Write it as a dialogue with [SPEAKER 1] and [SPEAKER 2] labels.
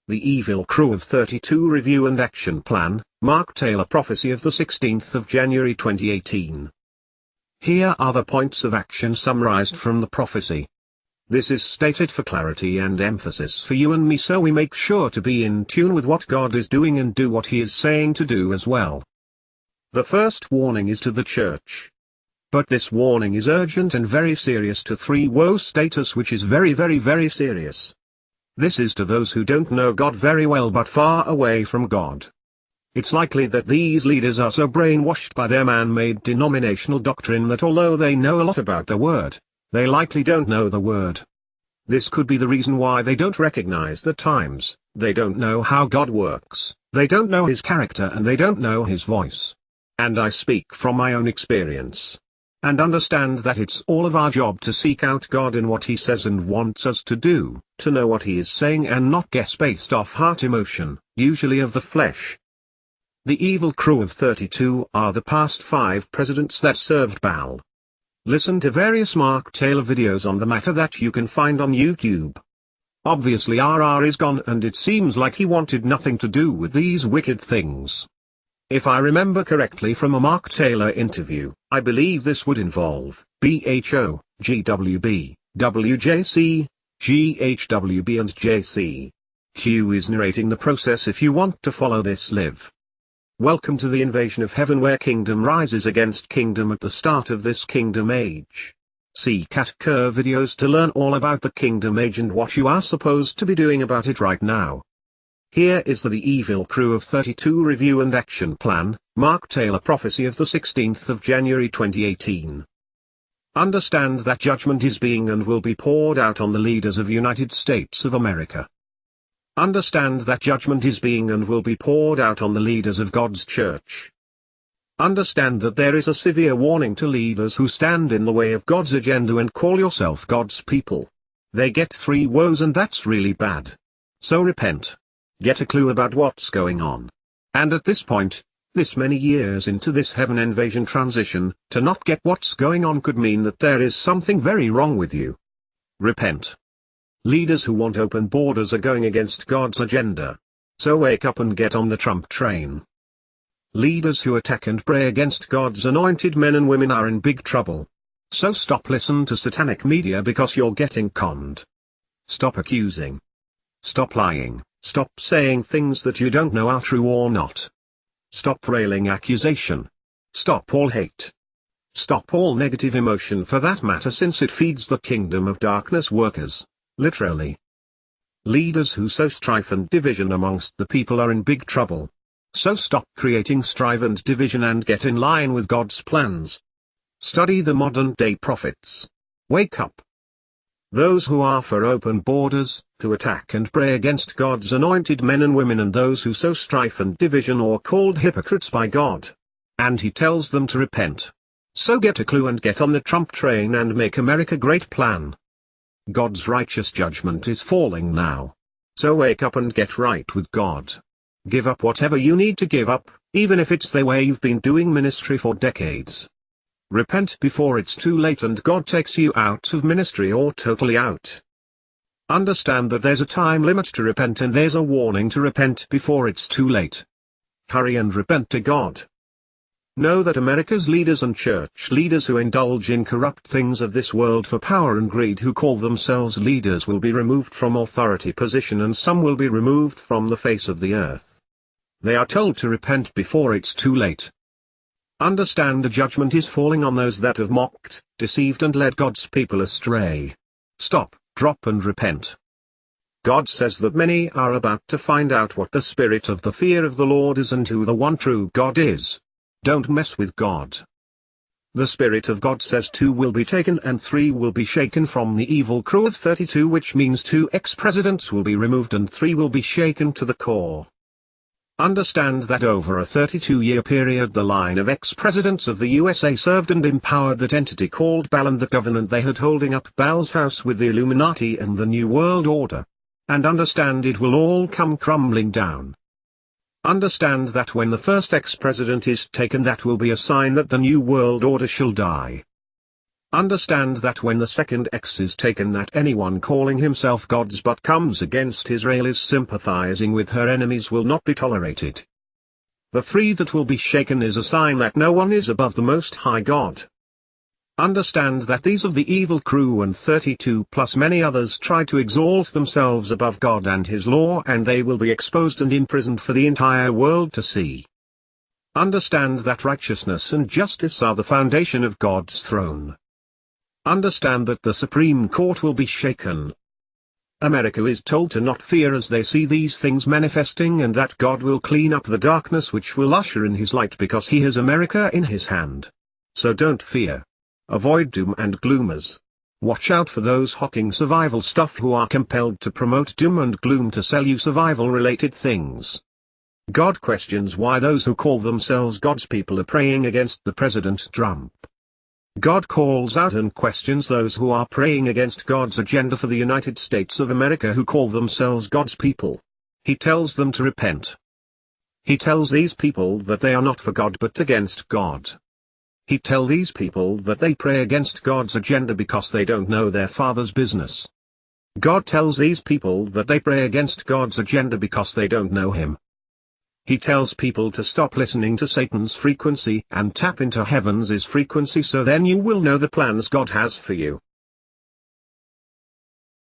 [SPEAKER 1] The Evil Crew of 32 Review and Action Plan, Mark Taylor Prophecy of the 16th of January 2018. Here are the points of action summarized from the prophecy. This is stated for clarity and emphasis for you and me, so we make sure to be in tune with what God is doing and do what He is saying to do as well. The first warning is to the church. But this warning is urgent and very serious to 3 woe status, which is very very serious. This is to those who don't know God very well but far away from God. It's likely that these leaders are so brainwashed by their man-made denominational doctrine that although they know a lot about the Word, they likely don't know the Word. This could be the reason why they don't recognize the times, they don't know how God works, they don't know His character, and they don't know His voice. And I speak from my own experience. And understand that it's all of our job to seek out God in what He says and wants us to do, to know what He is saying and not guess based off heart emotion, usually of the flesh. The Evil Crew of 32 are the past 5 presidents that served Baal. Listen to various Mark Taylor videos on the matter that you can find on YouTube. Obviously RR is gone and it seems like he wanted nothing to do with these wicked things. If I remember correctly from a Mark Taylor interview, I believe this would involve BHO, GWB, WJC, GHWB and JC. Q is narrating the process if you want to follow this live. Welcome to the invasion of heaven where kingdom rises against kingdom at the start of this kingdom age. See Cat Kerr videos to learn all about the kingdom age and what you are supposed to be doing about it right now. Here is the Evil Crew of 32 Review and Action Plan, Mark Taylor Prophecy of the 16th of January 2018. Understand that judgment is being and will be poured out on the leaders of United States of America. Understand that judgment is being and will be poured out on the leaders of God's church. Understand that there is a severe warning to leaders who stand in the way of God's agenda and call yourself God's people. They get 3 woes and that's really bad. So repent. Get a clue about what's going on. And at this point, this many years into this heaven invasion transition, to not get what's going on could mean that there is something very wrong with you. Repent. Leaders who want open borders are going against God's agenda. So wake up and get on the Trump train. Leaders who attack and pray against God's anointed men and women are in big trouble. So stop listening to satanic media because you're getting conned. Stop accusing. Stop lying. Stop saying things that you don't know are true or not. Stop railing accusation. Stop all hate. Stop all negative emotion for that matter, since it feeds the kingdom of darkness workers, literally. Leaders who sow strife and division amongst the people are in big trouble. So stop creating strife and division and get in line with God's plans. Study the modern day prophets. Wake up. Those who are for open borders, to attack and pray against God's anointed men and women, and those who sow strife and division are called hypocrites by God. And He tells them to repent. So get a clue and get on the Trump train and make America great plan. God's righteous judgment is falling now. So wake up and get right with God. Give up whatever you need to give up, even if it's the way you've been doing ministry for decades. Repent before it's too late and God takes you out of ministry or totally out. Understand that there's a time limit to repent and there's a warning to repent before it's too late. Hurry and repent to God. Know that America's leaders and church leaders who indulge in corrupt things of this world for power and greed, who call themselves leaders, will be removed from authority position and some will be removed from the face of the earth. They are told to repent before it's too late. Understand a judgment is falling on those that have mocked, deceived and led God's people astray. Stop, drop and repent. God says that many are about to find out what the spirit of the fear of the Lord is and who the one true God is. Don't mess with God. The Spirit of God says 2 will be taken and 3 will be shaken from the Evil Crew of 32, which means 2 ex-presidents will be removed and 3 will be shaken to the core. Understand that over a 32-year period the line of ex-presidents of the USA served and empowered that entity called Baal and the government they had holding up Baal's house with the Illuminati and the New World Order. And understand it will all come crumbling down. Understand that when the first ex-president is taken, that will be a sign that the New World Order shall die. Understand that when the second X is taken, that anyone calling himself God's but comes against Israel is sympathizing with her enemies will not be tolerated. The 3 that will be shaken is a sign that no one is above the Most High God. Understand that these of the evil crew and 32 plus many others try to exalt themselves above God and His law, and they will be exposed and imprisoned for the entire world to see. Understand that righteousness and justice are the foundation of God's throne. Understand that the Supreme Court will be shaken. America is told to not fear as they see these things manifesting, and that God will clean up the darkness which will usher in His light because He has America in His hand. So don't fear. Avoid doom and gloomers. Watch out for those hawking survival stuff who are compelled to promote doom and gloom to sell you survival-related things. God questions why those who call themselves God's people are praying against the President Trump. God calls out and questions those who are praying against God's agenda for the United States of America who call themselves God's people. He tells them to repent. He tells these people that they are not for God but against God. He tells these people that they pray against God's agenda because they don't know their Father's business. God tells these people that they pray against God's agenda because they don't know Him. He tells people to stop listening to Satan's frequency and tap into heaven's frequency, so then you will know the plans God has for you.